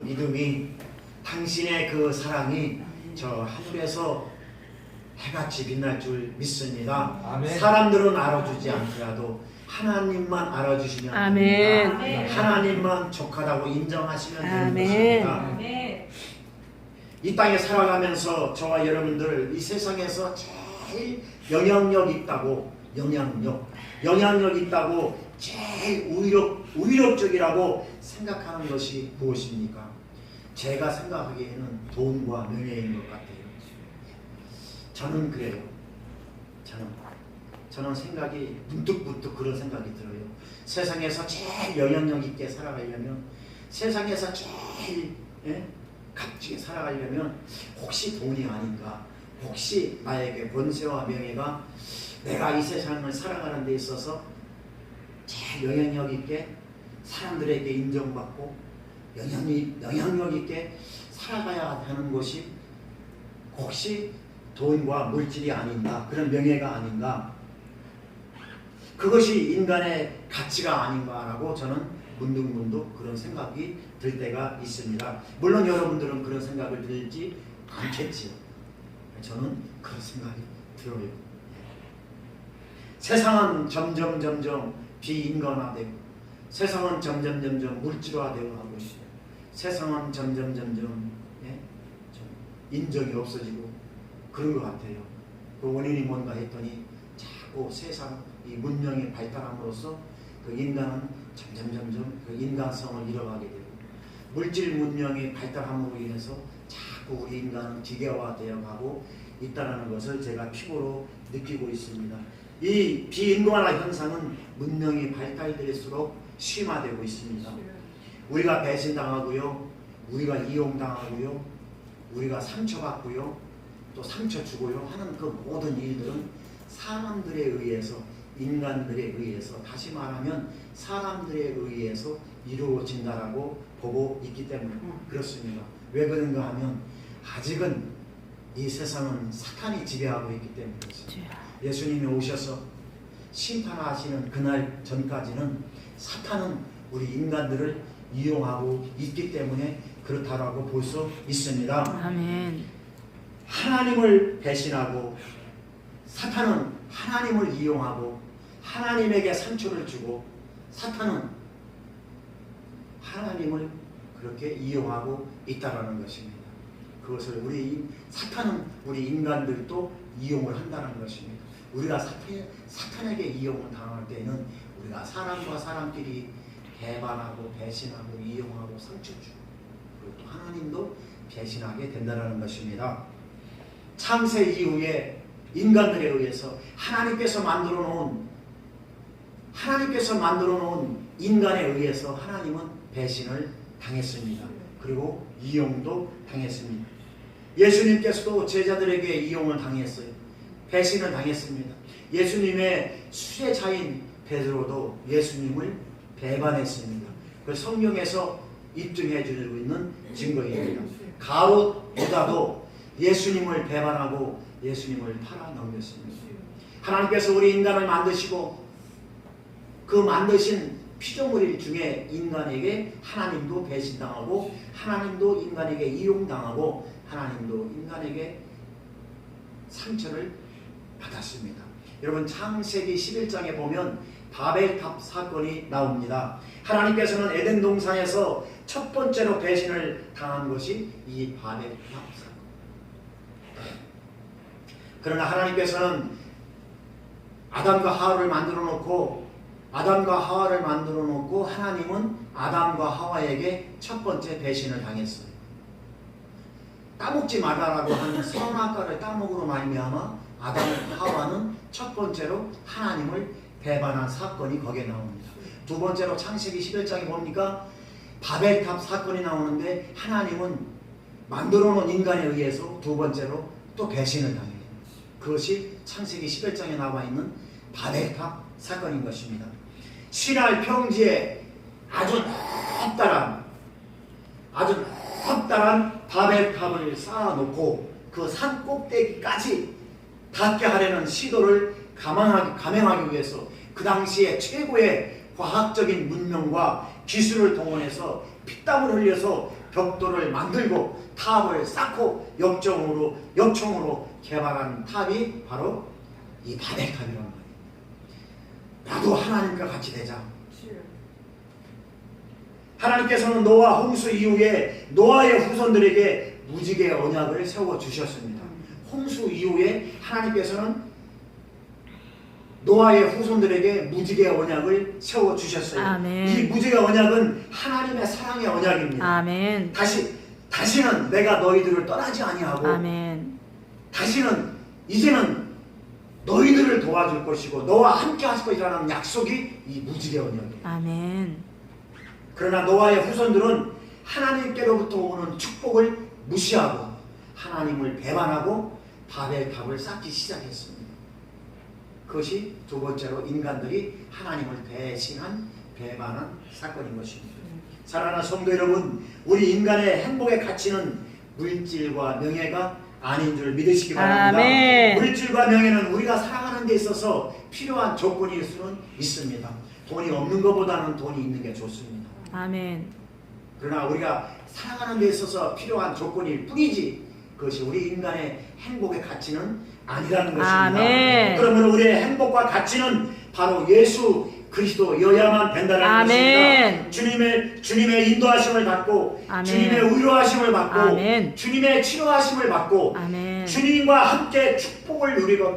믿음이, 당신의 그 사랑이 저 하늘에서 해같이 빛날 줄 믿습니다. 아멘. 사람들은 알아주지 않더라도 하나님만 알아주시면 아멘. 됩니다. 하나님만 족하다고 인정하시면 되는 아멘. 것입니다. 아멘. 이 땅에 살아가면서 저와 여러분들 이 세상에서 제일 영향력 있다고 제일 우위력적이라고 생각하는 것이 무엇입니까? 제가 생각하기에는 돈과 명예인 것 같아요. 저는 그래요. 저는 생각이 문득문득 그런 생각이 들어요. 세상에서 제일 영향력 있게 살아가려면, 세상에서 제일 값지게 살아가려면 혹시 돈이 아닌가, 혹시 나에게 권세와 명예가 내가 이 세상을 살아가는 데 있어서 제일 영향력 있게 사람들에게 인정받고 영향력 있게 살아가야 하는 것이 혹시 돈과 물질이 아닌가, 그런 명예가 아닌가, 그것이 인간의 가치가 아닌가라고 저는 문득문득 그런 생각이 들 때가 있습니다. 물론 여러분들은 그런 생각을 들지 않겠지요. 저는 그런 생각이 들어요. 세상은 점점 비인간화되고, 세상은 점점 물질화되고 하고 있어요. 세상은 점점 좀 인정이 없어지고 그런 것 같아요. 그 원인이 뭔가 했더니 자꾸 세상 이 문명이 발달함으로써 그 인간은 점점 그 인간성을 잃어가게 되고, 물질 문명이 발달함으로 인해서 자꾸 우리 인간은 기계화되어 가고 있다는 것을 제가 피부로 느끼고 있습니다. 이 비인간화 현상은 문명이 발달될수록 심화되고 있습니다. 우리가 배신당하고요, 우리가 이용당하고요, 우리가 상처받고요, 또 상처 주고요 하는 그 모든 일들은 사람들에 의해서, 인간들에 의해서, 다시 말하면 사람들에 의해서 이루어진다라고 보고 있기 때문에 그렇습니다. 왜 그런가 하면 아직은 이 세상은 사탄이 지배하고 있기 때문에 그렇습니다. 예수님이 오셔서 심판하시는 그날 전까지는 사탄은 우리 인간들을 이용하고 있기 때문에 그렇다라고 볼 수 있습니다. 아멘. 하나님을 배신하고, 사탄은 하나님을 이용하고 하나님에게 상처를 주고, 사탄은 하나님을 그렇게 이용하고 있다라는 것입니다. 그것을 사탄은 우리 인간들도 이용을 한다는 것입니다. 우리가 사탄에게 이용을 당할 때는 우리가 사람과 사람끼리 배반하고 배신하고 이용하고 상처 주고, 그리고 또 하나님도 배신하게 된다는 것입니다. 창세 이후에 인간들에 의해서 하나님께서 만들어 놓은 인간에 의해서 하나님은 배신을 당했습니다. 그리고 이용도 당했습니다. 예수님께서도 제자들에게 이용을 당했어요. 배신을 당했습니다. 예수님의 수제자인 베드로도 예수님을 배반했습니다. 그 성경에서 입증해 주고 있는 증거입니다. 가롯 유다도 예수님을 배반하고 예수님을 팔아 넘겼습니다. 하나님께서 우리 인간을 만드시고 그 만드신 피조물 중에 인간에게 하나님도 배신당하고, 하나님도 인간에게 이용당하고, 하나님도 인간에게 상처를 받았습니다. 여러분, 창세기 11장에 보면 바벨탑 사건이 나옵니다. 하나님께서는 에덴 동산에서 첫 번째로 배신을 당한 것이 이 바벨탑 사건. 그러나 하나님께서는 아담과 하와를 만들어 놓고 하나님은 아담과 하와에게 첫 번째 배신을 당했어요. 따먹지 말라라고 하는 선악과를 따먹으로 말미암아 아담과 하와는 첫 번째로 하나님을 배반한 사건이 거기에 나옵니다. 두 번째로 창세기 11장에 봅니까? 바벨탑 사건이 나오는데 하나님은 만들어 놓은 인간에 의해서 두 번째로 또 배신을 당해요. 그것이 창세기 11장에 나와 있는 바벨탑 사건인 것입니다. 시날 평지에 아주 높다란 바벨탑을 쌓아놓고 그 산 꼭대기까지 닿게 하려는 시도를 감행하기 위해서 그 당시에 최고의 과학적인 문명과 기술을 동원해서 피땀을 흘려서 벽돌을 만들고 탑을 쌓고 역청으로 개발한 탑이 바로 이 바벨탑이란 말이에요. 나도 하나님과 같이 되자. 하나님께서는 노아 홍수 이후에 노아의 후손들에게 무지개 언약을 세워 주셨습니다. 홍수 이후에 하나님께서는 노아의 후손들에게 무지개 언약을 세워 주셨어요. 아멘. 이 무지개 언약은 하나님의 사랑의 언약입니다. 아멘. 다시는 내가 너희들을 떠나지 아니하고 아멘. 이제는 너희들을 도와줄 것이고 너와 함께 하실 것이라는 약속이 이 무지개 언약이에요. 아멘. 그러나 노아의 후손들은 하나님께로부터 오는 축복을 무시하고 하나님을 배반하고 바벨탑을 쌓기 시작했습니다. 그것이 두 번째로 인간들이 하나님을 배반한 사건인 것입니다. 사랑하는 성도 여러분, 우리 인간의 행복의 가치는 물질과 명예가 아닌 줄 믿으시기 바랍니다. 아멘. 물질과 명예는 우리가 살아가는 데 있어서 필요한 조건일 수는 있습니다. 돈이 없는 것보다는 돈이 있는 게 좋습니다. 아멘. 그러나 우리가 살아가는 데 있어서 필요한 조건일 뿐이지 그것이 우리 인간의 행복의 가치는 아니라는 것입니다. 아멘. 그러므로 우리의 행복과 가치는 바로 예수 그리스도여야만 된다는 아멘. 것입니다. 주님의 인도하심을 받고 아멘. 주님의 위로하심을 받고 아멘. 주님의 치료하심을 받고 아멘. 주님과 함께 축복을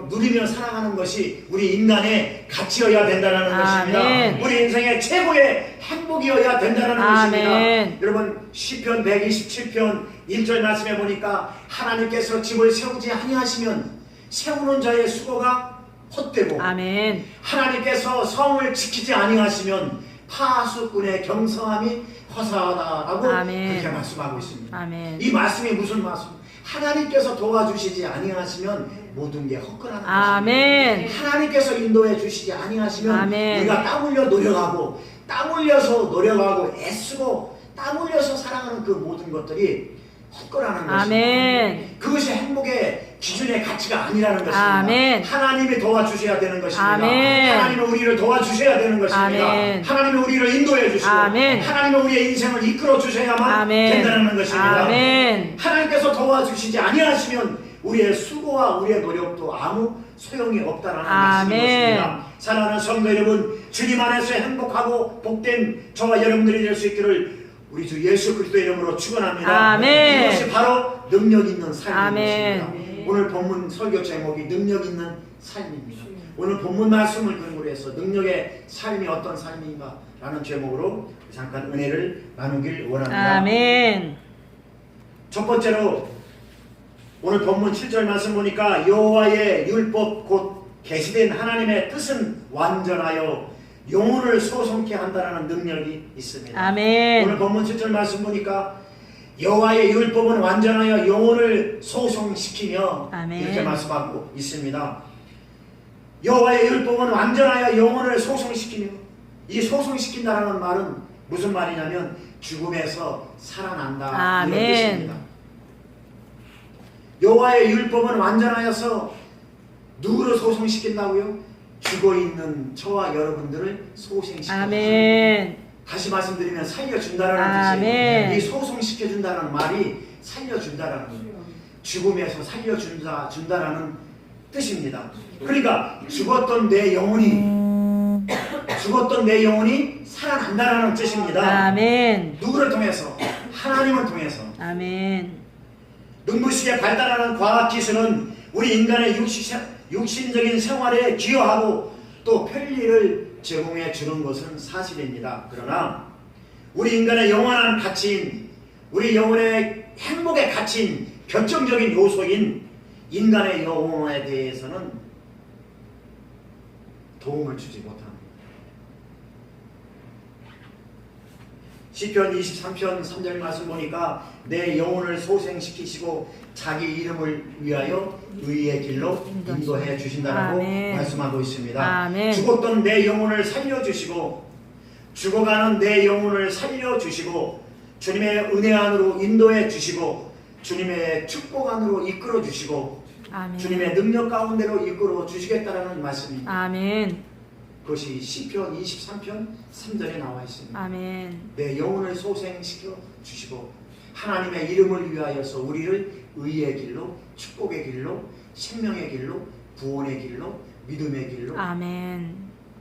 누리며 살아가는 것이 우리 인간의 가치여야 된다는 것입니다. 아멘. 우리 인생의 최고의 행복이어야 된다는 아멘. 것입니다. 여러분 시편 127편 1절 말씀해 보니까 하나님께서 집을 세우지 아니하시면 세우는 자의 수고가 헛되고 아멘. 하나님께서 성을 지키지 아니하시면 파수꾼의 경성함이 허사하다라고 아멘. 그렇게 말씀하고 있습니다. 아멘. 이 말씀이 무슨 말씀? 하나님께서 도와주시지 아니하시면 모든 게 헛거라는 아멘. 것입니다. 하나님께서 인도해 주시지 아니하시면 아멘. 우리가 땀 흘려 노력하고 땀 흘려서 노력하고 애쓰고 땀 흘려서 살아가는 그 모든 것들이 헛거라는 것입니다. 아멘. 그것이 행복의 기준의 가치가 아니라는 것입니다. 아멘. 하나님이 도와주셔야 되는 것입니다. 아멘. 하나님은 우리를 도와주셔야 되는 것입니다. 아멘. 하나님은 우리를 인도해 주시고 아멘. 하나님은 우리의 인생을 이끌어 주셔야만 아멘. 된다는 것입니다. 아멘. 하나님께서 도와주시지 아니하시면 우리의 수고와 우리의 노력도 아무 소용이 없다는 아멘. 말씀이었습니다. 사랑하는 성도 여러분, 주님 안에서 행복하고 복된 저와 여러분들이 될 수 있기를 우리 주 예수 그리스도의 이름으로 축원합니다. 아멘. 이것이 바로 능력 있는 삶인 아멘. 것입니다. 오늘 본문 설교 제목이 능력 있는 삶입니다. 오늘 본문 말씀을 근거로 해서 능력의 삶이 어떤 삶인가 라는 제목으로 잠깐 은혜를 나누길 원합니다. 아멘. 첫 번째로 오늘 본문 7절 말씀 보니까 여호와의 율법 곧 계시된 하나님의 뜻은 완전하여 영혼을 소송케 한다는 능력이 있습니다. 아멘. 오늘 본문 7절 말씀 보니까 여호와의 율법은 완전하여 영혼을 소송시키며 아멘. 이렇게 말씀하고 있습니다. 여호와의 율법은 완전하여 영혼을 소송시키며, 이 소송시킨다라는 말은 무슨 말이냐면 죽음에서 살아난다 아멘. 이런 뜻입니다. 여호와의 율법은 완전하여서 누구를 소송시킨다고요? 죽어있는 저와 여러분들을 소생시켜줍니다. 아멘. 다시 말씀드리면 살려준다라는 아멘. 뜻이에요. 이 소송시켜준다는 말이 살려준다라는 거예요. 죽음에서 살려준다라는 뜻입니다. 그러니까 죽었던 내 영혼이 살아난다라는 뜻입니다. 아멘. 누구를 통해서? 하나님을 통해서. 아멘. 눈부시게 발달하는 과학기술은 우리 인간의 육신적인 생활에 기여하고 또 편리를 제공해 주는 것은 사실입니다. 그러나 우리 인간의 영원한 가치인, 우리 영혼의 행복의 가치인 결정적인 요소인 인간의 영혼에 대해서는 도움을 주지 못합니다. 시편 23편 3절 말씀 보니까 내 영혼을 소생시키시고 자기 이름을 위하여 의의 길로 인도해 주신다라고 아멘. 말씀하고 있습니다. 아멘. 죽었던 내 영혼을 살려주시고 죽어가는 내 영혼을 살려주시고 주님의 은혜 안으로 인도해 주시고 주님의 축복 안으로 이끌어 주시고 아멘. 주님의 능력 가운데로 이끌어 주시겠다라는 말씀입니다. 아멘. 그것이 시편 23편 3절에 나와 있습니다. 아멘. 내 영혼을 소생시켜 주시고 하나님의 이름을 위하여서 우리를 의의 길로, 축복의 길로, 생명의 길로, 구원의 길로, 믿음의 길로 아멘.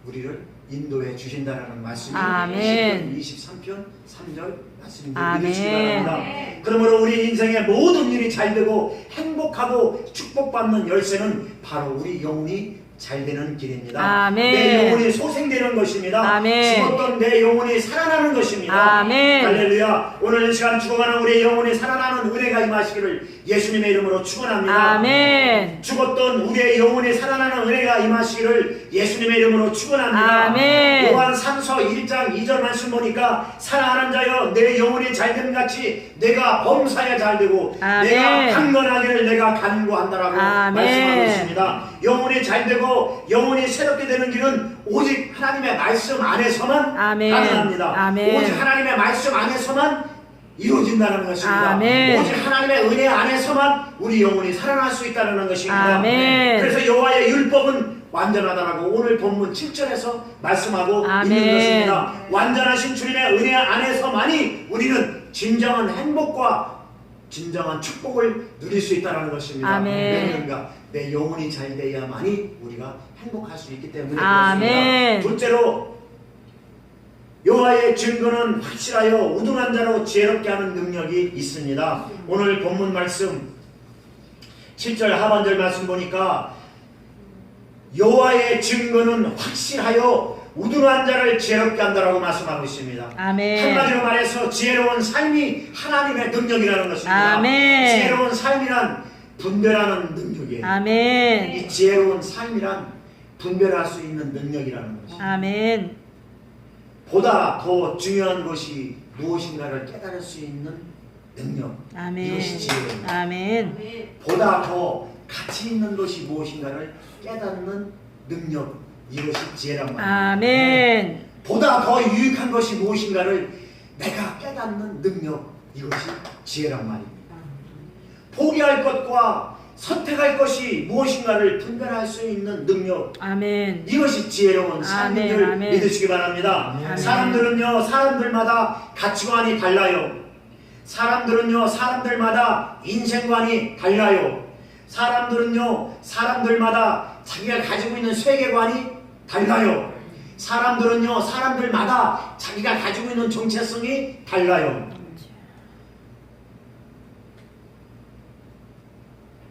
우리를 인도해 주신다는 말씀이 아멘. 23편 3절 말씀인데 아멘. 믿으시기 바랍니다. 그러므로 우리 인생의 모든 일이 잘되고 행복하고 축복받는 열쇠는 바로 우리 영혼이 잘되는 길입니다. 아멘. 내 영혼이 소생되는 것입니다. 아멘. 죽었던 내 영혼이 살아나는 것입니다. 아멘. 할렐루야. 오늘 이 시간 죽어가는 우리의 영혼이 살아나는 은혜가 임하시기를 예수님의 이름으로 축원합니다. 아멘. 죽었던 우리의 영혼이 살아나는 은혜가 임하시기를 예수님의 이름으로 축원합니다. 아멘. 요한 3서 1장 2절 말씀 보니까 사랑하는 자여 내 영혼이 잘됨 같이 내가 범사에 잘되고 아멘. 내가 강건하기를 내가 간구한다라고 아멘. 말씀하고 있습니다. 영혼이 잘되고 영혼이 새롭게 되는 길은 오직 하나님의 말씀 안에서만 아멘. 가능합니다. 아멘. 오직 하나님의 말씀 안에서만 이루어진다는 것입니다. 아멘. 오직 하나님의 은혜 안에서만 우리 영혼이 살아날 수 있다는 것입니다. 아멘. 그래서 여호와의 율법은 완전하다라고 오늘 본문 7절에서 말씀하고 아멘. 있는 것입니다. 완전하신 주님의 은혜 안에서만이 우리는 진정한 행복과 진정한 축복을 누릴 수 있다는 것입니다. 아멘. 왜냐하면 내 영혼이 잘 돼야만이 우리가 행복할 수 있기 때문에 아멘. 그렇습니다. 둘째로 여호와의 증거는 확실하여 우둔한 자로 지혜롭게 하는 능력이 있습니다. 오늘 본문 말씀 7절 하반절 말씀 보니까 여호와의 증거는 확실하여 우둔한 자를 지혜롭게 한다라고 말씀하고 있습니다. 아멘. 한마디로 말해서 지혜로운 삶이 하나님의 능력이라는 것입니다. 아멘. 지혜로운 삶이란 분별하는 능력이에요. 아멘. 이 지혜로운 삶이란 분별할 수 있는 능력이라는 것입니다. 아멘. 보다 더 중요한 것이 무엇인가를 깨달을 수 있는 능력. 아멘. 이것이 지혜입니다. 아멘. 보다 더 가치 있는 것이 무엇인가를 깨닫는 능력. 이것이 지혜란 말입니다. 아멘. 보다 더 유익한 것이 무엇인가를 내가 깨닫는 능력. 이것이 지혜란 말입니다. 포기할 것과 선택할 것이 무엇인가를 분별할 수 있는 능력. 아멘. 이것이 지혜로운 삶인줄 아멘. 믿으시기 바랍니다. 아멘. 사람들은요, 사람들마다 가치관이 달라요. 사람들은요, 사람들마다 인생관이 달라요. 사람들은요, 사람들마다 자기가 가지고 있는 세계관이 달라요. 사람들은요, 사람들마다 자기가 가지고 있는 정체성이 달라요.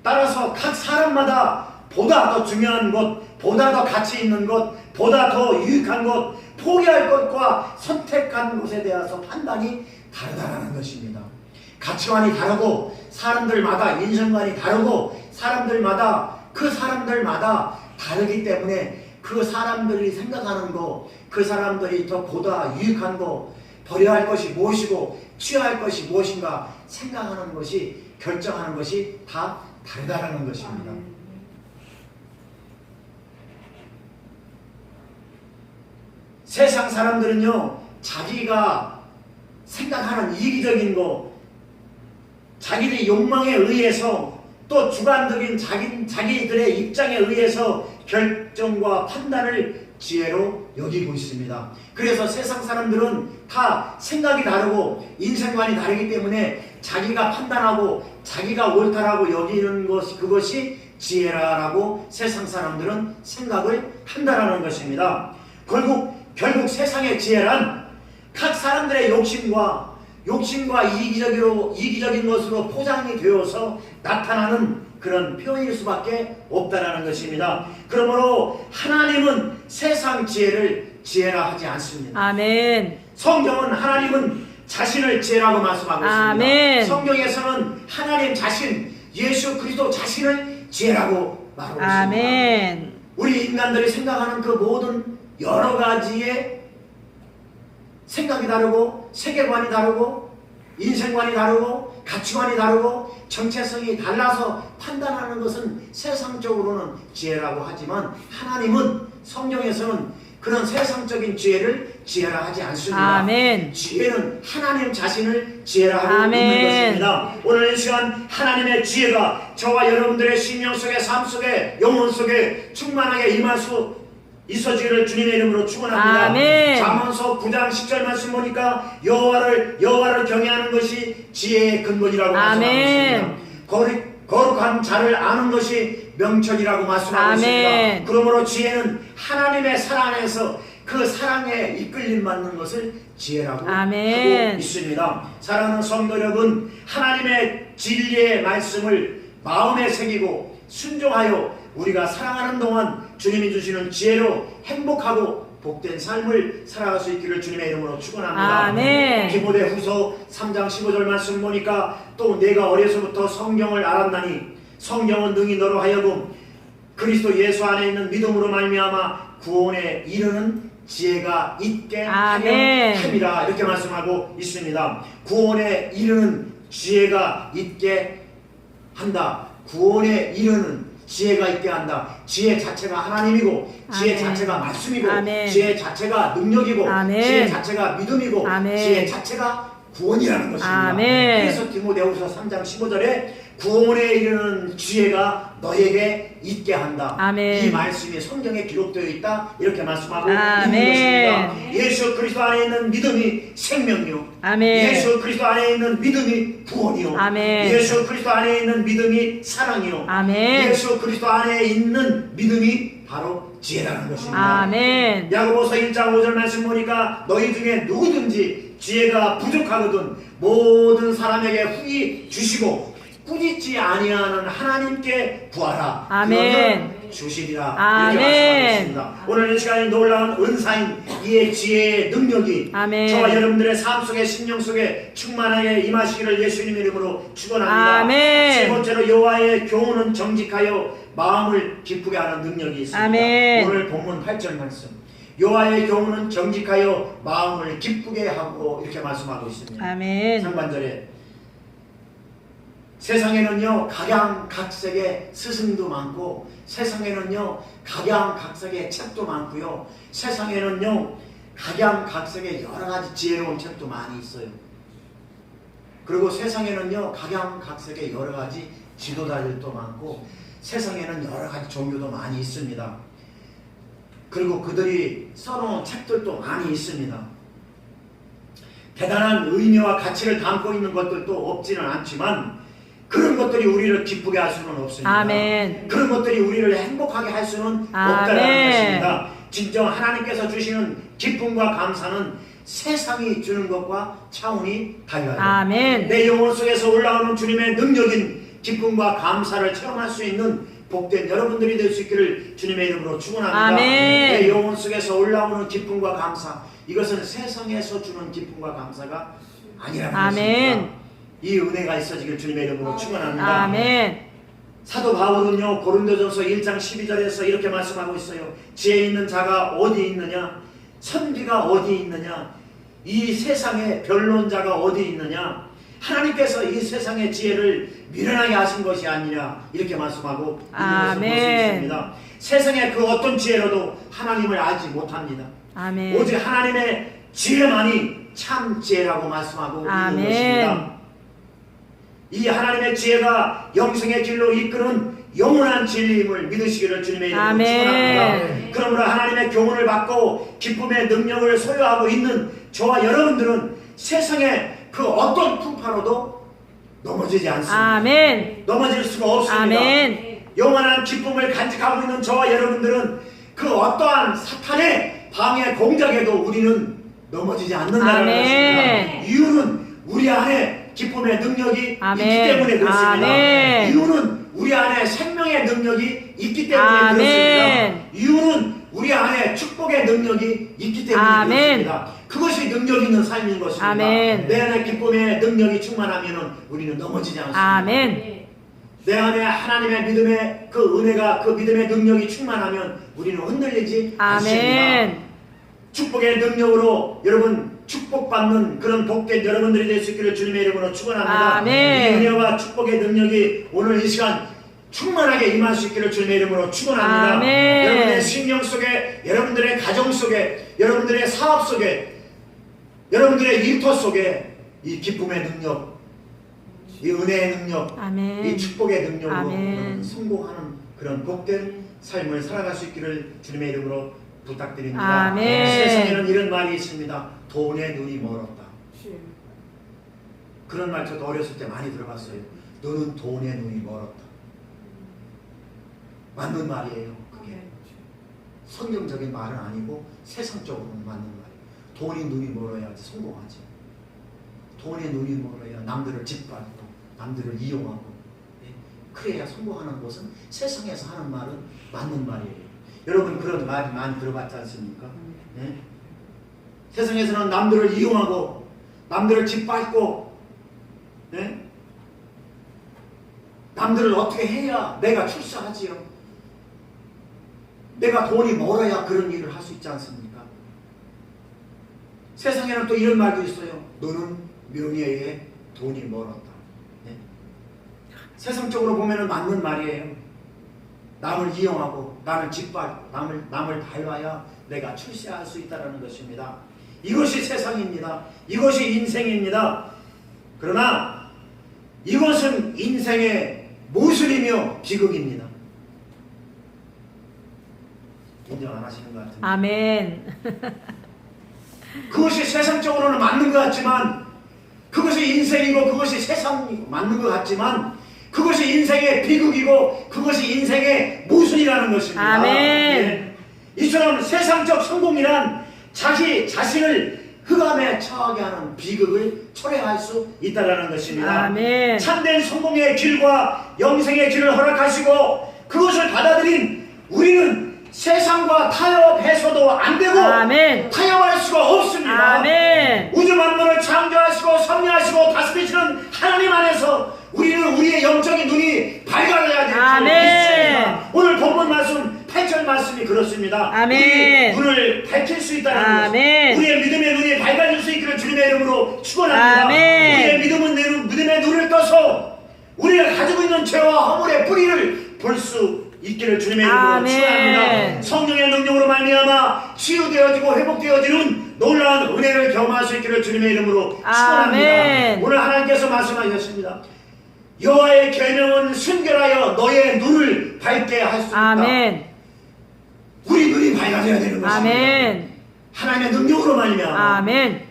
따라서 각 사람마다 보다 더 중요한 것, 보다 더 가치 있는 것, 보다 더 유익한 것, 포기할 것과 선택한 것에 대해서 판단이 다르다는 것입니다. 가치관이 다르고 사람들마다 인생관이 다르고 사람들마다 그 사람들마다 다르기 때문에 그 사람들이 생각하는 거, 그 사람들이 더 보다 유익한 거, 버려야 할 것이 무엇이고 취할 것이 무엇인가 생각하는 것이, 결정하는 것이 다 다르다는 것입니다. 세상 사람들은요, 자기가 생각하는 이기적인 거, 자기들의 욕망에 의해서 또 주관적인 자기들의 입장에 의해서 결정과 판단을 지혜로 여기고 있습니다. 그래서 세상 사람들은 다 생각이 다르고 인생관이 다르기 때문에 자기가 판단하고 자기가 옳다라고 여기는 것이, 그것이 지혜라고 세상 사람들은 생각을 한다라는 것입니다. 결국 세상의 지혜란 각 사람들의 욕심과 이기적인 것으로 포장이 되어서 나타나는 그런 표현일 수밖에 없다라는 것입니다. 그러므로 하나님은 세상 지혜를 지혜라 하지 않습니다. 아멘. 성경은 하나님은 자신을 지혜라고 말씀하고 있습니다. 아멘. 성경에서는 하나님 자신, 예수 그리스도 자신을 지혜라고 말하고 있습니다. 아멘. 우리 인간들이 생각하는 그 모든 여러 가지의 생각이 다르고 세계관이 다르고 인생관이 다르고 가치관이 다르고 정체성이 달라서 판단하는 것은 세상적으로는 지혜라고 하지만 하나님은 성경에서는 그런 세상적인 지혜를 지혜라 하지 않습니다. 아멘. 지혜는 하나님 자신을 지혜라 하고 아멘. 있는 것입니다. 오늘 이 시간 하나님의 지혜가 저와 여러분들의 심령 속에, 삶 속에, 영혼 속에 충만하게 임할 수 있어지기를 주님의 이름으로 축원합니다. 아멘. 잠언서 9장 10절 말씀 보니까 여호와를 경외하는 것이 지혜의 근본이라고 말씀하고 아멘. 있습니다. 거룩한 자를 아는 것이 명철이라고 말씀하고 아멘. 있습니다. 그러므로 지혜는 하나님의 사랑 안에서 그 사랑에 이끌림 받는 것을 지혜라고 아멘. 하고 있습니다. 사랑하는 성도 여러분, 하나님의 진리의 말씀을 마음에 새기고 순종하여 우리가 사랑하는 동안 주님이 주시는 지혜로 행복하고 복된 삶을 살아갈 수 있기를 주님의 이름으로 축원합니다. 아멘. 디모데후서 3장 15절 말씀 보니까 또 내가 어려서부터 성경을 알았나니 성경은 능히 너로 하여금 그리스도 예수 안에 있는 믿음으로 말미암아 구원에 이르는 지혜가 있게 하려 함이라 이렇게 말씀하고 있습니다. 구원에 이르는 지혜가 있게 한다. 구원에 이르는 지혜가 있게 한다. 지혜 자체가 하나님이고 지혜 아멘. 자체가 말씀이고 아멘. 지혜 자체가 능력이고 아멘. 지혜 자체가 믿음이고 아멘. 지혜 자체가 구원이라는 것입니다. 아멘. 그래서 디모데후서 3장 15절에 구원에 이르는 지혜가 너에게 있게 한다. 아멘. 이 말씀이 성경에 기록되어 있다. 이렇게 말씀하고 아멘. 있는 것입니다. 예수 그리스도 안에 있는 믿음이 생명이요. 아멘. 예수 그리스도 안에 있는 믿음이 구원이요. 아멘. 예수 그리스도 안에 있는 믿음이 사랑이요. 아멘. 예수 그리스도 안에 있는 믿음이 바로 지혜라는 것입니다. 아멘. 야고보서 1장 5절 말씀 보니까 너희 중에 누구든지 지혜가 부족하거든 모든 사람에게 후히 주시고 꾸짖지 아니하는 하나님께 구하라. 아멘. 그러면 주시리라. 아멘. 이렇게 말씀하고 있습니다. 오늘 이 시간에 놀라운 은사인 이의 지혜의 능력이 아멘. 저와 여러분들의 삶 속에 심령 속에 충만하게 임하시기를 예수님 이름으로 축원합니다. 아멘. 세 번째로 여호와의 교훈은 정직하여 마음을 기쁘게 하는 능력이 있습니다. 아멘. 오늘 본문 8절 말씀. 여호와의 교훈은 정직하여 마음을 기쁘게 하고 이렇게 말씀하고 있습니다. 아멘. 상반절에 세상에는요 각양각색의 스승도 많고 세상에는요 각양각색의 책도 많고요 세상에는요 각양각색의 여러가지 지혜로운 책도 많이 있어요. 그리고 세상에는요 각양각색의 여러가지 지도자들도 많고 세상에는 여러가지 종교도 많이 있습니다. 그리고 그들이 써놓은 책들도 많이 있습니다. 대단한 의미와 가치를 담고 있는 것들도 없지는 않지만 그런 것들이 우리를 기쁘게 할 수는 없습니다. 아멘. 그런 것들이 우리를 행복하게 할 수는 아멘. 없다는 것입니다. 진정 하나님께서 주시는 기쁨과 감사는 세상이 주는 것과 차원이 달라요. 아멘. 내 영혼 속에서 올라오는 주님의 능력인 기쁨과 감사를 체험할 수 있는 복된 여러분들이 될 수 있기를 주님의 이름으로 축원합니다. 아멘. 내 영혼 속에서 올라오는 기쁨과 감사, 이것은 세상에서 주는 기쁨과 감사가 아니라는 아멘. 것입니다. 이 은혜가 있어지길 주님의 이름으로 축원합니다. 아멘. 사도 바울은요 고린도전서 1장 12절에서 이렇게 말씀하고 있어요. 지혜 있는 자가 어디 있느냐? 선비가 어디 있느냐? 이 세상에 변론자가 어디 있느냐? 하나님께서 이 세상의 지혜를 미련하게 하신 것이 아니냐 이렇게 말씀하고 있는 것을 볼 수 있습니다. 세상의 그 어떤 지혜로도 하나님을 알지 못합니다. 아멘. 오직 하나님의 지혜만이 참 지혜라고 말씀하고 아멘. 있는 것입니다. 이 하나님의 지혜가 영생의 길로 이끄는 영원한 진리임을 믿으시기를 주님의 이름으로 축원합니다. 그러므로 하나님의 교훈을 받고 기쁨의 능력을 소유하고 있는 저와 여러분들은 세상의 그 어떤 풍파로도 넘어지지 않습니다. 아멘. 넘어질 수가 없습니다. 아멘. 영원한 기쁨을 간직하고 있는 저와 여러분들은 그 어떠한 사탄의 방해 공작에도 우리는 넘어지지 않는다는 것입니다. 이유는 우리 안에 기쁨의 능력이 아멘. 있기 때문에 그렇습니다. 아멘. 이유는 우리 안에 생명의 능력이 있기 때문에 아멘. 그렇습니다. 이유는 우리 안에 축복의 능력이 있기 때문에 아멘. 그렇습니다. 그것이 능력 있는 삶인 것입니다. 아멘. 내 안에 기쁨의 능력이 충만하면 우리는 넘어지지 않습니다. 아멘. 내 안에 하나님의 믿음의 그 은혜가 그 믿음의 능력이 충만하면 우리는 흔들리지 않습니다. 아멘. 축복의 능력으로 여러분 축복받는 그런 복된 여러분들이 될 수 있기를 주님의 이름으로 축원합니다. 아멘. 이 은혜와 축복의 능력이 오늘 이 시간 충만하게 임할 수 있기를 주님의 이름으로 축원합니다. 아멘. 여러분의 심령 속에, 여러분들의 가정 속에, 여러분들의 사업 속에, 여러분들의 일터 속에 이 기쁨의 능력, 이 은혜의 능력, 아멘. 이 축복의 능력으로 아멘. 성공하는 그런 복된 삶을 살아갈 수 있기를 주님의 이름으로 부탁드립니다. 아멘. 세상에는 이런 말이 있습니다. 돈에 눈이 멀었다. 그런 말 저도 어렸을 때 많이 들어봤어요. 너는 돈에 눈이 멀었다. 맞는 말이에요. 그게 성경적인 말은 아니고 세상적으로는 맞는 말이에요. 돈이 눈이 멀어야지 성공하지. 돈에 눈이 멀어야 남들을 짓밟고 남들을 이용하고, 예? 그래야 성공하는 것은 세상에서 하는 말은 맞는 말이에요. 여러분 그런 말 많이 들어봤지 않습니까? 예? 세상에서는 남들을 이용하고 남들을 짓밟고, 예? 남들을 어떻게 해야 내가 출세하지요? 내가 돈이 멀어야 그런 일을 할 수 있지 않습니까? 세상에는 또 이런 말도 있어요. 너는 명예에 돈이 멀었다. 네? 세상적으로 보면 맞는 말이에요. 남을 이용하고 남을 짓밟고 남을 밟아야 내가 출세할 수 있다는 것입니다. 이것이 세상입니다. 이것이 인생입니다. 그러나 이것은 인생의 모순이며 비극입니다. 인정 안 하시는 것 같은데. 아멘. 그것이 세상적으로는 맞는 것 같지만, 그것이 인생이고 그것이 세상이고 맞는 것 같지만, 그것이 인생의 비극이고 그것이 인생의 모순이라는 것입니다. 아멘. 예. 이처럼 세상적 성공이란 자기 자신을 흑암에 처하게 하는 비극을 초래할 수 있다는 것입니다. 아멘. 참된 성공의 길과 영생의 길을 허락하시고 그것을 받아들인 우리는 세상과 타협해서도 안 되고, 아멘. 타협할 수가 없습니다. 아멘. 우주 만물을 창조하시고 섭리하시고 다스리시는 하나님 안에서 우리는 우리의 영적인 눈이 밝아져야 될 줄 아멘. 믿습니다. 오늘 본문 말씀 8절 말씀이 그렇습니다. 아멘. 우리 눈을 밝힐 수 있다는 아멘. 것, 우리의 믿음의 눈이 밝아질 수 있기를 주님의 이름으로 축원합니다. 아멘. 우리의 믿음의 눈을 떠서 우리가 가지고 있는 죄와 허물의 뿌리를 볼 수 있기를 주님의 이름으로 아멘. 축원합니다. 성령의 능력으로 말미암아 치유되어지고 회복되어지는 놀라운 은혜를 경험할 수 있기를 주님의 이름으로 축원합니다. 아멘. 오늘 하나님께서 말씀하셨습니다. 여호와의 계명은 순결하여 너의 눈을 밝게 할 수 있다. 아멘. 우리 눈이 밝아져야 되는 것입니다. 아멘. 하나님의 능력으로 말미암아 아멘.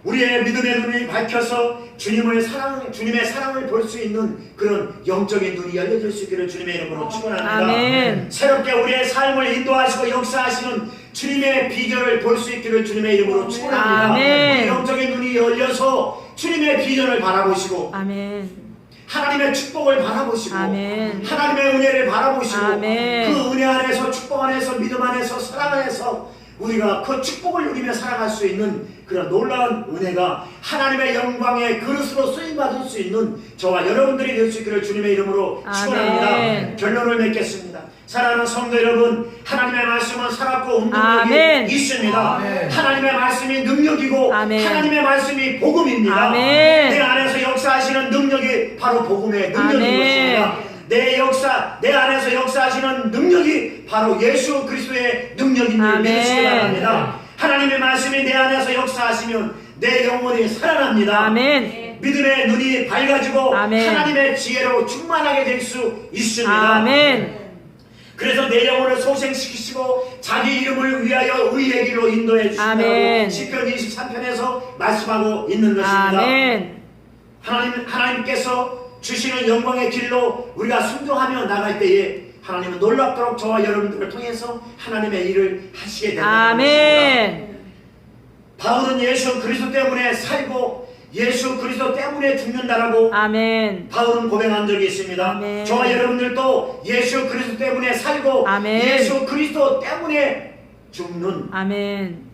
우리의 믿음의 눈이 밝혀서 주님의 사랑을 볼 수 있는 그런 영적인 눈이 열려질 수 있기를 주님의 이름으로 축원합니다. 아멘. 새롭게 우리의 삶을 인도하시고 역사하시는 주님의 비전을 볼 수 있기를 주님의 이름으로 축원합니다. 아멘. 우리 영적인 눈이 열려서 주님의 비전을 바라보시고 아멘. 하나님의 축복을 바라보시고 아멘. 하나님의 은혜를 바라보시고 아멘. 그 은혜 안에서 축복 안에서 믿음 안에서 사랑 안에서 우리가 그 축복을 누리며 살아갈 수 있는 그런 놀라운 은혜가 하나님의 영광의 그릇으로 쓰임받을 수 있는 저와 여러분들이 될 수 있기를 주님의 이름으로 축원합니다. 아멘. 결론을 맺겠습니다. 사랑하는 성도 여러분, 하나님의 말씀은 살았고 운동력이 아멘. 있습니다. 아멘. 하나님의 말씀이 능력이고 아멘. 하나님의 말씀이 복음입니다. 아멘. 내 안에서 역사하시는 능력이 바로 복음의 능력인 아멘. 것입니다. 내 안에서 역사하시는 능력이 바로 예수 그리스도의 능력인 줄 믿으시기 아멘. 바랍니다. 하나님의 말씀이 내 안에서 역사하시면 내 영혼이 살아납니다. 아멘. 믿음의 눈이 밝아지고 아멘. 하나님의 지혜로 충만하게 될 수 있습니다. 아멘. 그래서 내 영혼을 소생시키시고 자기 이름을 위하여 의의 길로 인도해 주신다고 아멘. 시편 23편에서 말씀하고 있는 것입니다. 아멘. 하나님께서 주시는 영광의 길로 우리가 순종하며 나갈 때에 하나님은 놀랍도록 저와 여러분들을 통해서 하나님의 일을 하시게 된다는 것입니다. 아멘. 바울은 예수 그리스도 때문에 살고 예수 그리스도 때문에 죽는다라고 아멘. 바울은 고백한 적이 있습니다. 아멘. 저와 여러분들도 예수 그리스도 때문에 살고 아멘. 예수 그리스도 때문에 죽는, 아멘.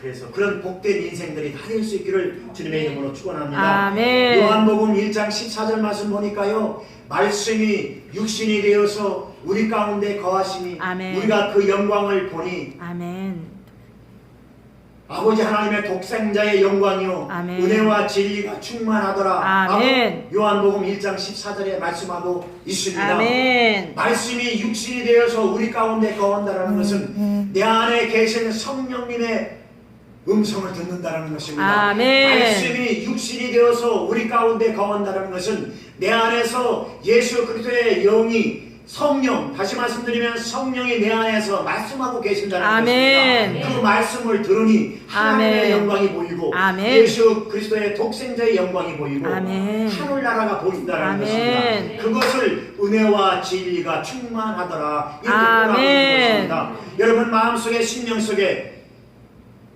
그래서 그런 복된 인생들이 다 될 수 있기를 주님의 이름으로 축원합니다. 아멘. 요한복음 1장 14절 말씀 보니까요, 말씀이 육신이 되어서 우리 가운데 거하시니 아멘. 우리가 그 영광을 보니 아멘. 아버지 하나님의 독생자의 영광이요 아멘. 은혜와 진리가 충만하더라. 아멘. 요한복음 1장 14절에 말씀하고 있습니다. 아멘. 말씀이 육신이 되어서 우리 가운데 거한다라는 것은 내 안에 계신 성령님의 음성을 듣는다라는 것입니다. 아멘. 말씀이 육신이 되어서 우리 가운데 거한다라는 것은 내 안에서 예수 그리스도의 영이 성령, 다시 말씀드리면 성령이 내 안에서 말씀하고 계신다는 아멘. 것입니다. 그 말씀을 들으니 하나님의 아멘. 영광이 보이고 아멘. 예수 그리스도의 독생자의 영광이 보이고 아멘. 하늘나라가 보인다는 아멘. 것입니다. 그것을 은혜와 진리가 충만하더라 이렇게 아멘. 표현하고 있는 것입니다. 여러분 마음속에 심령 속에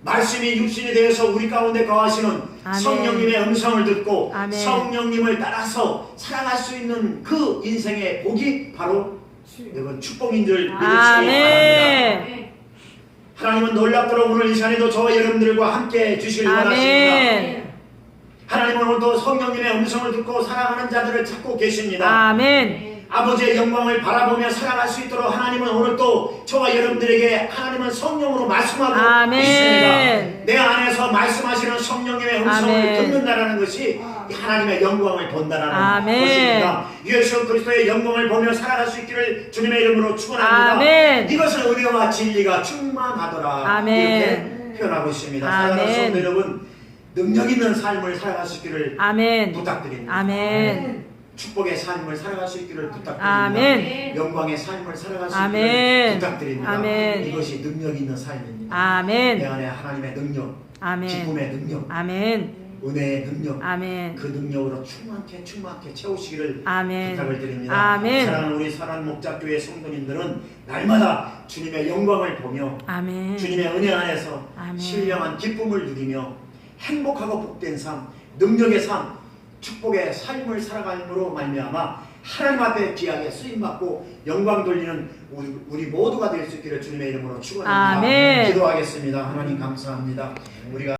말씀이 육신이 되어서 우리 가운데 거하시는 아멘. 성령님의 음성을 듣고 아멘. 성령님을 따라서 살아갈 수 있는 그 인생의 복이 바로 이건 축복인 줄 믿으시기 바랍니다. 아멘. 하나님은 놀랍도록 오늘 이 시간에도 저와 여러분들과 함께 주시길 원하십니다. 아멘. 하나님은 오늘도 성령님의 음성을 듣고 살아가는 자들을 찾고 계십니다. 아멘. 아버지의 영광을 바라보며 살아갈 수 있도록 하나님은 오늘 또 저와 여러분들에게 하나님은 성령으로 말씀하고 아멘. 있습니다. 내 안에서 말씀하시는 성령님의 음성을 아멘. 듣는다라는 것이 하나님의 영광을 본다라는 아멘. 것입니다. 예수 그리스도의 영광을 보며 살아갈 수 있기를 주님의 이름으로 축원합니다. 아멘. 이것은 은혜와 진리가 충만하더라 아멘. 이렇게 표현하고 있습니다. 아멘. 사랑하는 성도 여러분, 능력 있는 삶을 살아갈 수 있기를 아멘. 부탁드립니다. 아멘. 축복의 삶을 살아갈 수 있기를 부탁드립니다. 아멘. 영광의 삶을 살아갈 수 아멘. 있기를 부탁드립니다. 아멘. 이것이 능력 있는 삶입니다. 아멘. 내 안에 하나님의 능력, 아멘. 기쁨의 능력, 아멘. 은혜의 능력, 아멘. 그 능력으로 충만케 채우시기를 아멘. 부탁을 드립니다. 아멘. 사랑하는 우리 사랑 목자교회 성도님들은 날마다 주님의 영광을 보며 아멘. 주님의 은혜 안에서 아멘. 신령한 기쁨을 누리며 행복하고 복된 삶, 능력의 삶, 축복의 삶을 살아감으로 말미암아 하나님 앞에 귀하게 쓰임받고 영광 돌리는 우리 모두가 될 수 있기를 주님의 이름으로 축원합니다. 아멘. 기도하겠습니다. 하나님 감사합니다. 우리가